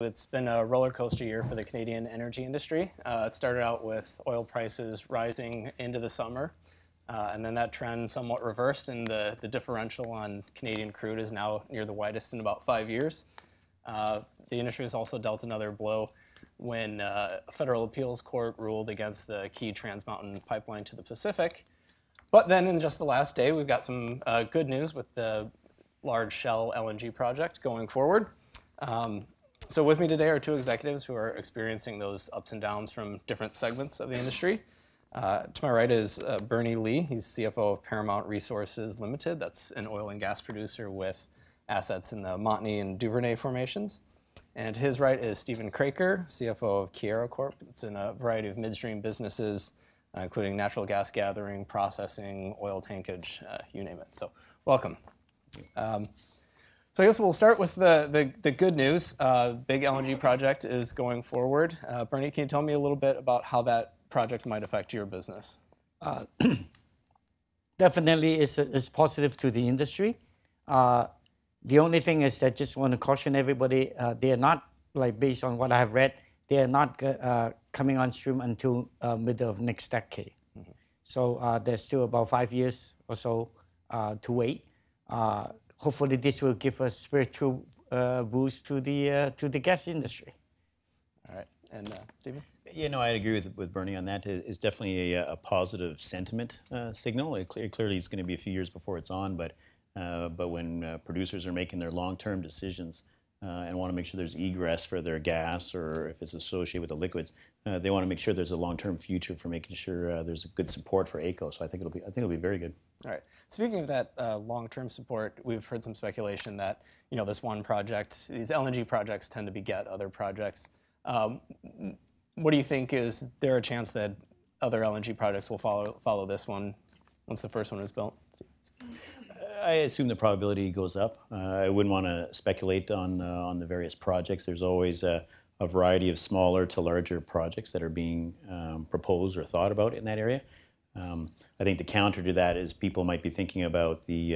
It's been a roller coaster year for the Canadian energy industry. It started out with oil prices rising into the summer, and then that trend somewhat reversed, and the differential on Canadian crude is now near the widest in about 5 years. The industry has also dealt another blow when a federal appeals court ruled against the key Trans Mountain pipeline to the Pacific. But then in just the last day, we've got some good news with the large Shell LNG project going forward. So with me today are two executives who are experiencing those ups and downs from different segments of the industry. To my right is Bernie Lee. He's CFO of Paramount Resources Limited. That's an oil and gas producer with assets in the Montney and Duvernay formations. And to his right is Stephen Craker, CFO of Keyera Corp. It's in a variety of midstream businesses, including natural gas gathering, processing, oil tankage, you name it. So welcome. So I guess we'll start with the good news. Big LNG project is going forward. Bernie, can you tell me a little bit about how that project might affect your business? Definitely it's positive to the industry. The only thing is that I just want to caution everybody, they are not, like based on what I have read, they are not coming on stream until middle of next decade. Mm-hmm. So there's still about 5 years or so to wait. Hopefully, this will give a spiritual boost to the gas industry. All right, and Stephen? Yeah, no, I agree with Bernie on that. It's definitely a positive sentiment signal. Clearly, it's going to be a few years before it's on, but when producers are making their long-term decisions and want to make sure there's egress for their gas, or if it's associated with the liquids, they want to make sure there's a long-term future for making sure there's a good support for AECO. So I think it'll be very good. All right. Speaking of that long-term support, we've heard some speculation that this one project, these LNG projects tend to beget other projects. What do you think? Is there a chance that other LNG projects will follow this one once the first one is built? I assume the probability goes up. I wouldn't want to speculate on the various projects. There's always a variety of smaller to larger projects that are being proposed or thought about in that area. I think the counter to that is people might be thinking about the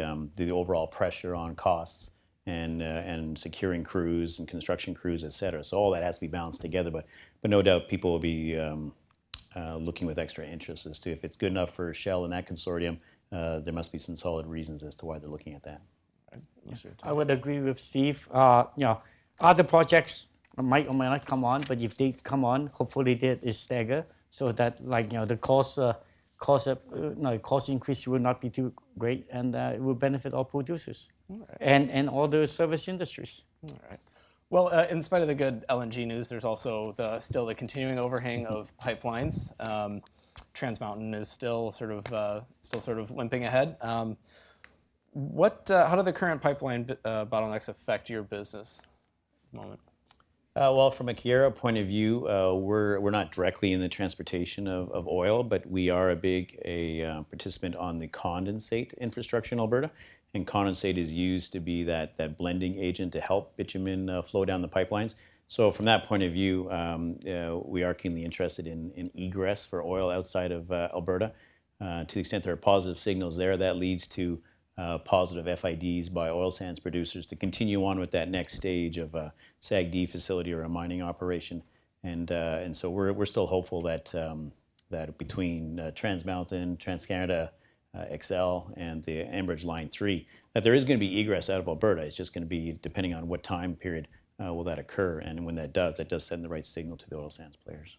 overall pressure on costs and securing crews and construction crews, et cetera. So all that has to be balanced together. But no doubt people will be looking with extra interest as to if it's good enough for Shell and that consortium. There must be some solid reasons as to why they're looking at that. I would agree with Steve. Other projects might or might not come on, but if they come on, hopefully that is staggered so that the cost increase will not be too great, and it will benefit all producers and all the service industries. All right. Well, in spite of the good LNG news, there's also still the continuing overhang of pipelines. Trans Mountain is still sort of limping ahead. How do the current pipeline bottlenecks affect your business at the moment? Well, from a Keyera point of view, we're not directly in the transportation of oil, but we are a big participant on the condensate infrastructure in Alberta. And condensate is used to be that blending agent to help bitumen flow down the pipelines. So from that point of view, we are keenly interested in egress for oil outside of Alberta. To the extent there are positive signals there, that leads to positive FIDs by oil sands producers to continue on with that next stage of a SAGD facility or a mining operation. And so we're still hopeful that between Trans Mountain, TransCanada, XL, and the Enbridge Line 3, that there is going to be egress out of Alberta. It's just going to be depending on what time period will that occur, and when that does send the right signal to the oil sands players.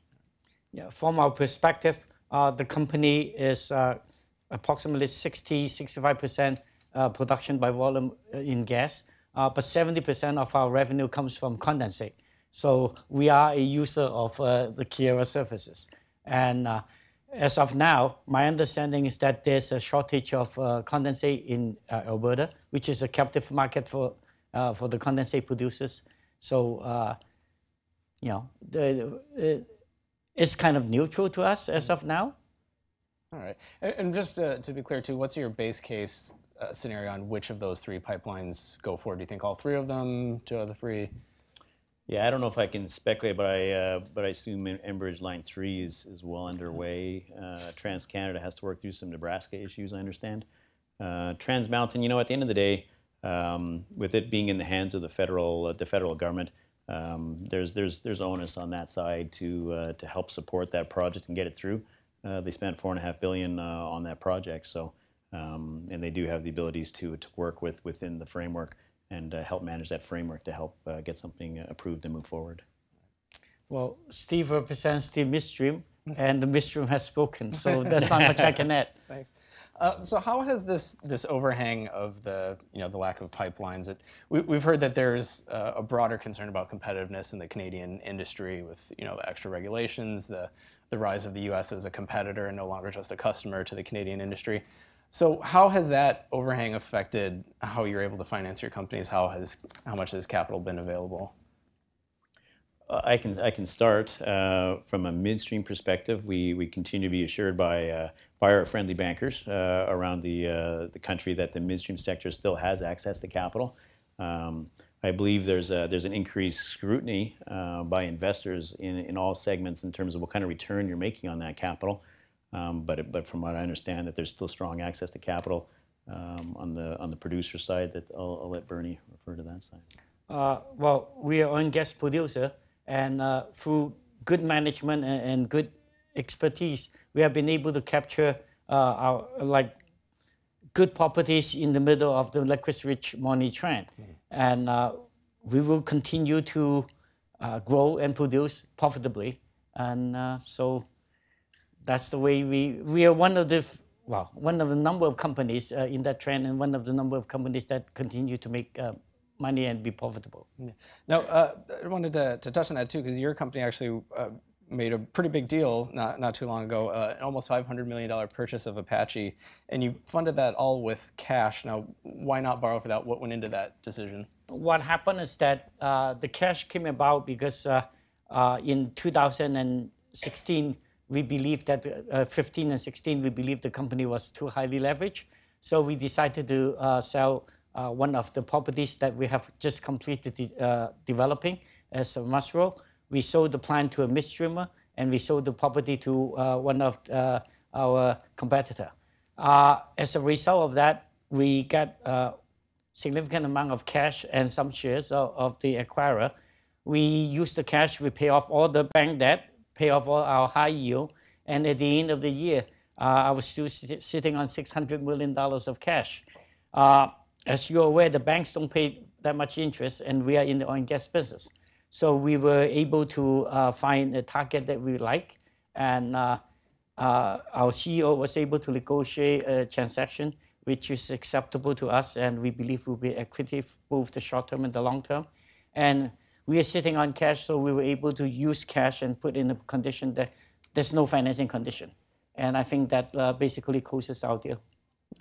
Yeah, from our perspective, the company is approximately 65% production by volume in gas, but 70% of our revenue comes from condensate. So we are a user of the Keyera services. And as of now, my understanding is that there's a shortage of condensate in Alberta, which is a captive market for the condensate producers. So, it's kind of neutral to us as of now. All right. And just to be clear, too, what's your base case scenario on which of those three pipelines go forward? Do you think all three of them, two out of the three? Yeah, I don't know if I can speculate, but I assume Enbridge Line 3 is well underway. TransCanada has to work through some Nebraska issues, I understand. Trans Mountain, at the end of the day, with it being in the hands of the federal government, there's onus on that side to help support that project and get it through. They spent $4.5 billion on that project, so and they do have the abilities to work within the framework and help manage that framework to help get something approved and move forward. Well, Steve represents the midstream, and the midstream has spoken, so there's not much I can add. Thanks. So how has this overhang of the the lack of pipelines? We've heard that there's a broader concern about competitiveness in the Canadian industry with the extra regulations, the rise of the U.S. as a competitor and no longer just a customer to the Canadian industry. So how has that overhang affected how you're able to finance your companies? How much has capital been available? I can start from a midstream perspective. We continue to be assured by our friendly bankers around the country that the midstream sector still has access to capital. I believe there's an increased scrutiny by investors in all segments in terms of what kind of return you're making on that capital. But from what I understand, that there's still strong access to capital on the producer side. That I'll let Bernie refer to that side. Well, we are oil and gas producer. And through good management and good expertise, we have been able to capture our good properties in the middle of the liquids-rich Montney trend. And we will continue to grow and produce profitably. And so that's the way we are one of the number of companies in that trend, and one of the number of companies that continue to make money and be profitable. Yeah. Now, I wanted to touch on that too, because your company actually made a pretty big deal not too long ago, an almost $500 million purchase of Apache, and you funded that all with cash. Now, why not borrow for that? What went into that decision? What happened is that the cash came about because in 2016, we believed that 15 and 16, we believed the company was too highly leveraged. So we decided to sell one of the properties that we have just completed developing as a Musro. We sold the plant to a midstreamer, and we sold the property to one of our competitor. As a result of that, we got a significant amount of cash and some shares of the acquirer. We used the cash, we pay off all the bank debt, pay off all our high yield, and at the end of the year, I was still sitting on $600 million of cash. As you're aware, the banks don't pay that much interest, and we are in the oil and gas business. So we were able to find a target that we like, and our CEO was able to negotiate a transaction which is acceptable to us, and we believe will be accretive both the short term and the long term. And we are sitting on cash, so we were able to use cash and put in a condition that there's no financing condition. And I think that basically closes our deal.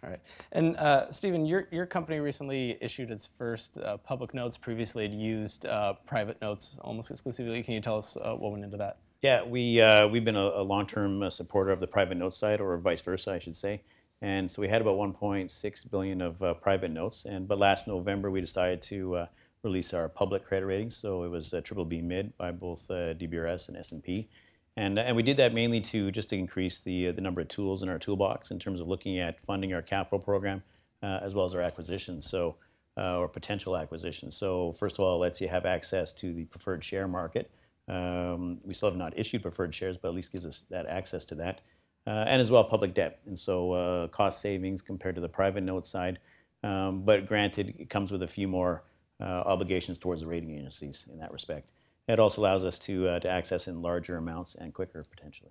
All right. And Stephen, your company recently issued its first public notes. Previously, it used private notes almost exclusively. Can you tell us what went into that? Yeah, we've been a long-term supporter of the private note side, or vice versa, I should say. And so we had about $1.6 billion of private notes. But last November, we decided to release our public credit ratings. So it was BBB mid by both DBRS and S&P. And we did that mainly to increase the number of tools in our toolbox in terms of looking at funding our capital program as well as our acquisitions, or potential acquisitions. So first of all, it lets you have access to the preferred share market. We still have not issued preferred shares, but at least gives us that access to that. And as well public debt. And so cost savings compared to the private note side. But granted, it comes with a few more obligations towards the rating agencies in that respect. It also allows us to access in larger amounts and quicker, potentially.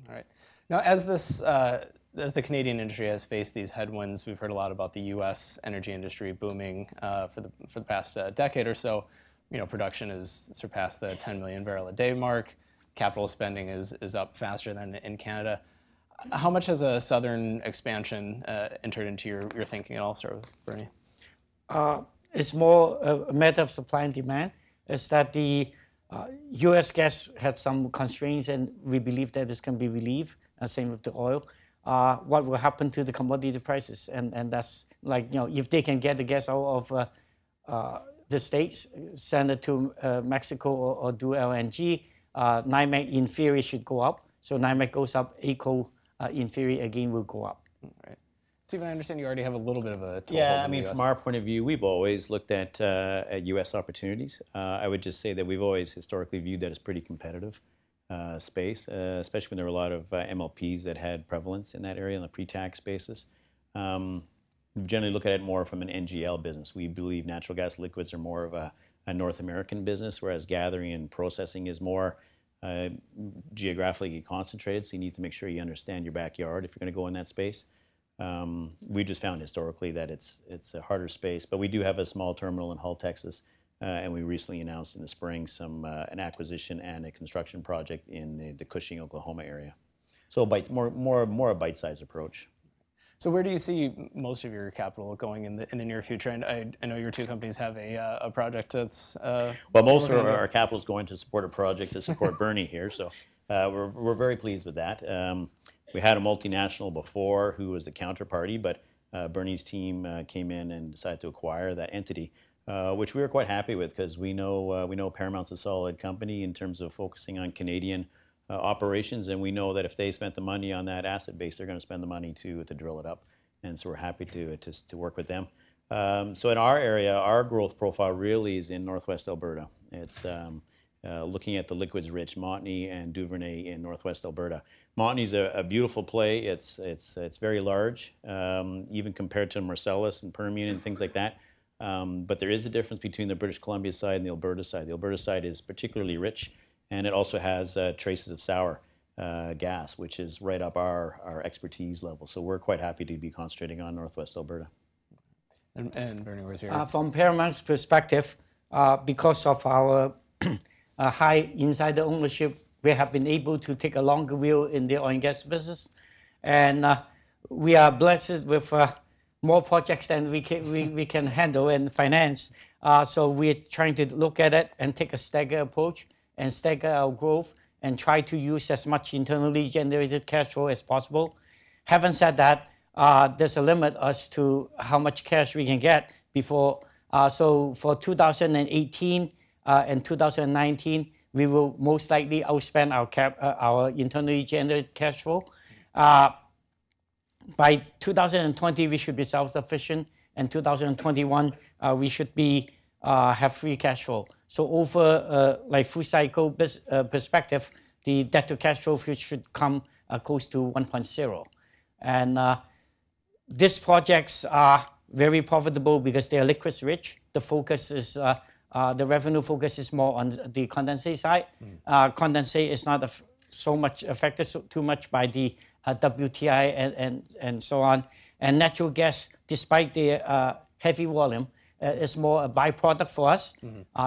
All right. Now, as the Canadian industry has faced these headwinds, we've heard a lot about the U.S. energy industry booming for the past decade or so. Production has surpassed the 10 million barrel a day mark. Capital spending is up faster than in Canada. How much has a southern expansion entered into your thinking at all, start with Bernie? It's more a matter of supply and demand. Is that the U.S. gas had some constraints, and we believe that this can be relieved, same with the oil. What will happen to the commodity prices? And that's if they can get the gas out of the States, send it to Mexico or do LNG, NYMEX in theory should go up. So NYMEX goes up, AECO in theory again will go up. Right. Stephen, I understand you already have a little bit of a toehold Yeah, I in the mean, US. from our point of view, we've always looked at U.S. opportunities. I would just say that we've always historically viewed that as pretty competitive space, especially when there were a lot of MLPs that had prevalence in that area on a pre-tax basis. We generally look at it more from an NGL business. We believe natural gas liquids are more of a North American business, whereas gathering and processing is more geographically concentrated, so you need to make sure you understand your backyard if you're going to go in that space. We just found historically that it's a harder space, but we do have a small terminal in Hull, Texas, and we recently announced in the spring an acquisition and a construction project in the Cushing, Oklahoma area. So more a bite-sized approach. So where do you see most of your capital going in the near future? And I know your two companies have a project that's well, most of our capital is going to support a project to support Bernie here, so we're very pleased with that. We had a multinational before who was the counterparty, but Bernie's team came in and decided to acquire that entity, which we were quite happy with because we know Paramount's a solid company in terms of focusing on Canadian operations, and we know that if they spent the money on that asset base, they're going to spend the money to drill it up, and so we're happy to work with them. So in our area, our growth profile really is in Northwest Alberta. It's looking at the liquids-rich Montney and Duvernay in Northwest Alberta. Montney's a beautiful play. It's very large, even compared to Marcellus and Permian and things like that. But there is a difference between the British Columbia side and the Alberta side. The Alberta side is particularly rich, and it also has traces of sour gas, which is right up our expertise level. So we're quite happy to be concentrating on Northwest Alberta. And Bernie, where's your... From Paramount's perspective, because of our high insider ownership, we have been able to take a longer view in the oil and gas business. And we are blessed with more projects than we can handle and finance. So we're trying to look at it and take a staggered approach and stagger our growth and try to use as much internally generated cash flow as possible. Having said that, there's a limit as to how much cash we can get before. So for 2018 and 2019, we will most likely outspend our internally generated cash flow. By 2020, we should be self-sufficient, and 2021, we should have free cash flow. So over like full cycle perspective, the debt to cash flow should come close to 1.0. And these projects are very profitable because they are liquids rich. The focus is the revenue focus is more on the condensate side. Condensate is not so much affected too much by the WTI and so on. And natural gas, despite the heavy volume, is more a byproduct for us.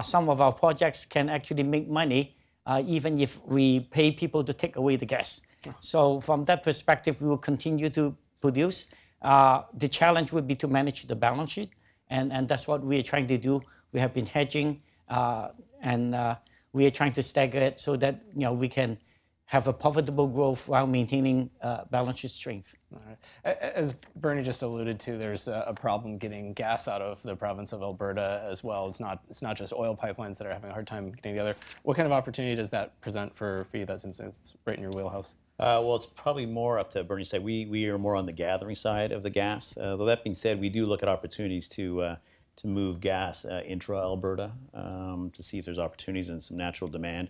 Some of our projects can actually make money even if we pay people to take away the gas. So from that perspective, we will continue to produce. The challenge would be to manage the balance sheet, and that's what we are trying to do. We have been hedging, and we are trying to stagger it so that we can have a profitable growth while maintaining balance sheet strength. All right. As Bernie just alluded to, there's a problem getting gas out of the province of Alberta as well. It's not just oil pipelines that are having a hard time getting together. What kind of opportunity does that present for you? That seems it's right in your wheelhouse. Well, it's probably more up to Bernie's side. We are more on the gathering side of the gas. Though that being said, we do look at opportunities to move gas intra-Alberta to see if there's opportunities and some natural demand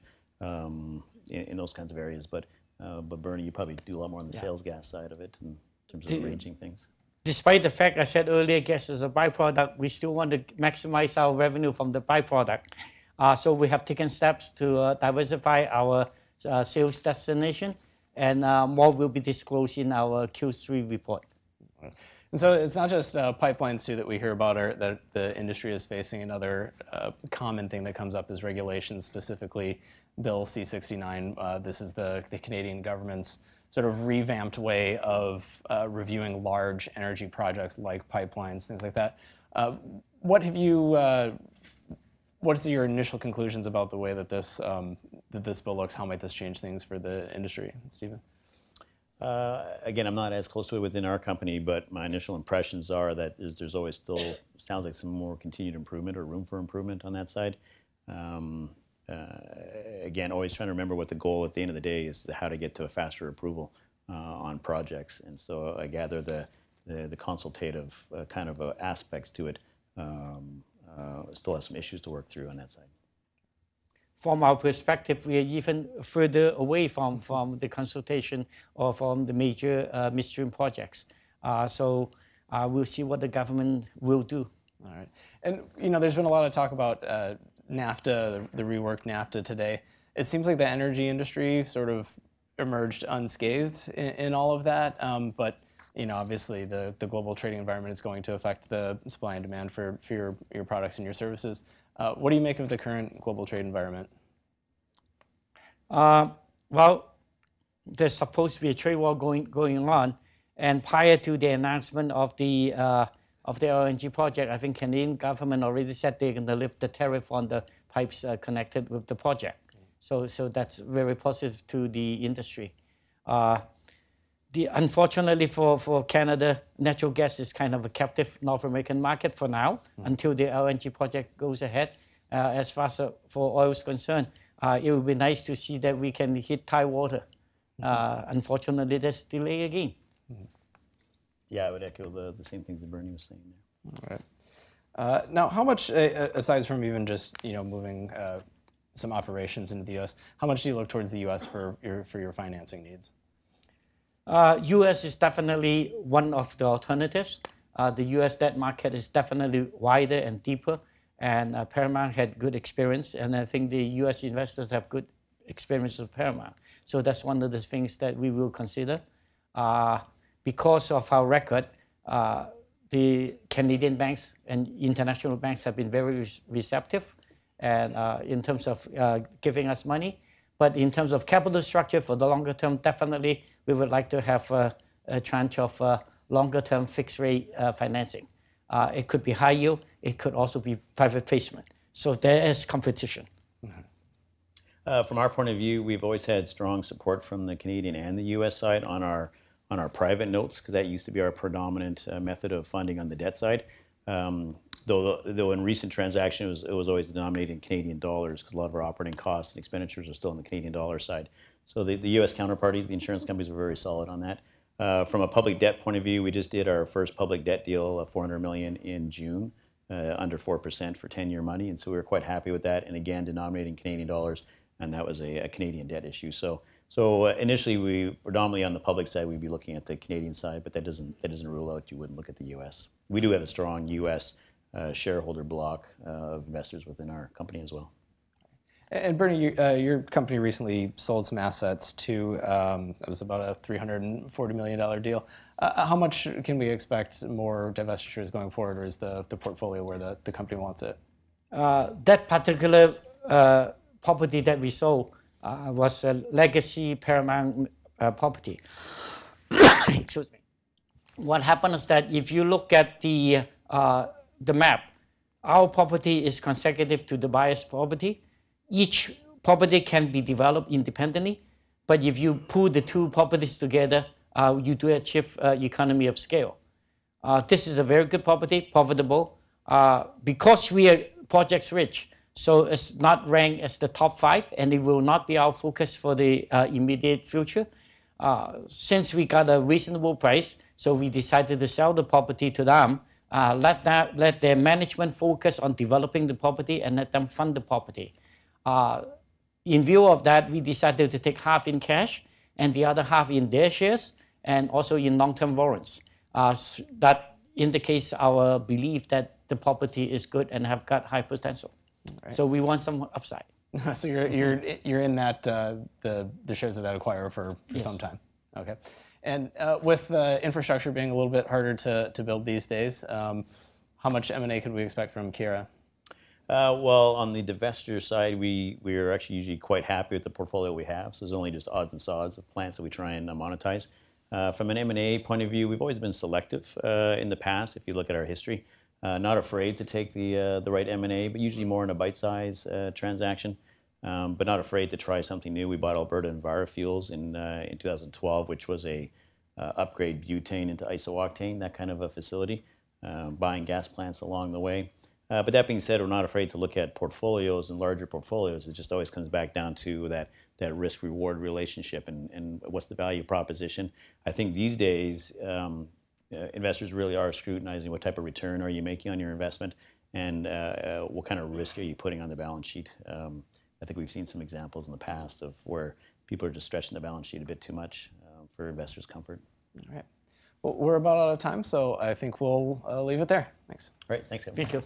in those kinds of areas. But Bernie, you probably do a lot more on the sales gas side of it in terms of arranging things. Despite the fact I said earlier, gas is a byproduct, we still want to maximize our revenue from the byproduct. So we have taken steps to diversify our sales destination, and more will be disclosed in our Q3 report. And so it's not just pipelines, too, that we hear about that the industry is facing. Another common thing that comes up is regulations, specifically Bill C-69. This is the Canadian government's sort of revamped way of reviewing large energy projects like pipelines, things like that. What is your initial conclusions about the way that this bill looks? How might this change things for the industry, Stephen? Again, I'm not as close to it within our company, but my initial impressions are that there's always still, sounds like some more continued improvement or room for improvement on that side. Again, always trying to remember what the goal at the end of the day is, how to get to a faster approval on projects. And so I gather the the consultative kind of aspects to it still has some issues to work through on that side. From our perspective, we are even further away from the consultation or from the major midstream projects. So we'll see what the government will do. All right. And, there's been a lot of talk about NAFTA, the reworked NAFTA today. It seems like the energy industry sort of emerged unscathed in all of that. But, obviously the global trading environment is going to affect the supply and demand for your products and your services. What do you make of the current global trade environment? Well, there's supposed to be a trade war going on. And prior to the announcement of the LNG project, I think Canadian government already said they're going to lift the tariff on the pipes connected with the project. So that's very positive to the industry. Unfortunately for Canada, natural gas is kind of a captive North American market for now, until the LNG project goes ahead. As far as for oil is concerned, it would be nice to see that we can hit Thai water. Unfortunately, there's delay again. Yeah, I would echo the same things that Bernie was saying there. All right. Now, how much, aside from even just moving some operations into the U.S., how much do you look towards the U.S. for your financing needs? U.S. is definitely one of the alternatives. The U.S. debt market is definitely wider and deeper, and Paramount had good experience, and I think the U.S. investors have good experience with Paramount. So that's one of the things that we will consider. Because of our record, the Canadian banks and international banks have been very receptive, and in terms of giving us money. But in terms of capital structure for the longer term, definitely we would like to have a tranche of longer term fixed rate financing. It could be high yield, it could also be private placement. So there is competition. From our point of view, we've always had strong support from the Canadian and the U.S. side on our private notes, because that used to be our predominant method of funding on the debt side. Though in recent transactions it was always denominated in Canadian dollars, because a lot of our operating costs and expenditures are still on the Canadian dollar side. So the U.S. counterparties, the insurance companies, were very solid on that. From a public debt point of view, we just did our first public debt deal of $400 million in June, under 4% for 10-year money, and so we were quite happy with that. And again, denominated in Canadian dollars, and that was a Canadian debt issue. So initially, we predominantly on the public side, we'd be looking at the Canadian side, but that doesn't rule out you wouldn't look at the U.S. We do have a strong U.S. Shareholder block of investors within our company as well. And Bernie, your company recently sold some assets to, it was about a $340 million deal. How much can we expect more divestitures going forward, or is the portfolio where the company wants it? That particular property that we sold was a legacy Paramount property. Excuse me. What happened is that if you look at the map, our property is consecutive to the buyer's property. Each property can be developed independently, but if you pull the two properties together, you do achieve economy of scale. This is a very good property, profitable. Because we are projects rich, so it's not ranked as the top 5, and it will not be our focus for the immediate future. Since we got a reasonable price, so we decided to sell the property to them. Let their management focus on developing the property and let them fund the property. In view of that, we decided to take half in cash and the other half in their shares and also in long-term warrants. That indicates our belief that the property is good and have got high potential. Right. So we want some upside. So you're in that the shares of that acquirer for yes. some time. Okay. And with infrastructure being a little bit harder to build these days, how much M&A could we expect from Keyera? Well, on the divestiture side, we are actually usually quite happy with the portfolio we have. So there's only just odds and sods of plants that we try and monetize. From an M&A point of view, we've always been selective in the past. If you look at our history, not afraid to take the right M&A, but usually more in a bite-size transaction. But not afraid to try something new. We bought Alberta EnviroFuels in 2012, which was a upgrade butane into isooctane, that kind of a facility, buying gas plants along the way. But that being said, we're not afraid to look at portfolios and larger portfolios. It just always comes back down to that risk-reward relationship and what's the value proposition. I think these days, investors really are scrutinizing what type of return are you making on your investment, and what kind of risk are you putting on the balance sheet. I think we've seen some examples in the past of where people are just stretching the balance sheet a bit too much for investors' comfort. All right. Well, we're about out of time, so I think we'll leave it there. Thanks. All right, thanks, Kevin. Thank you.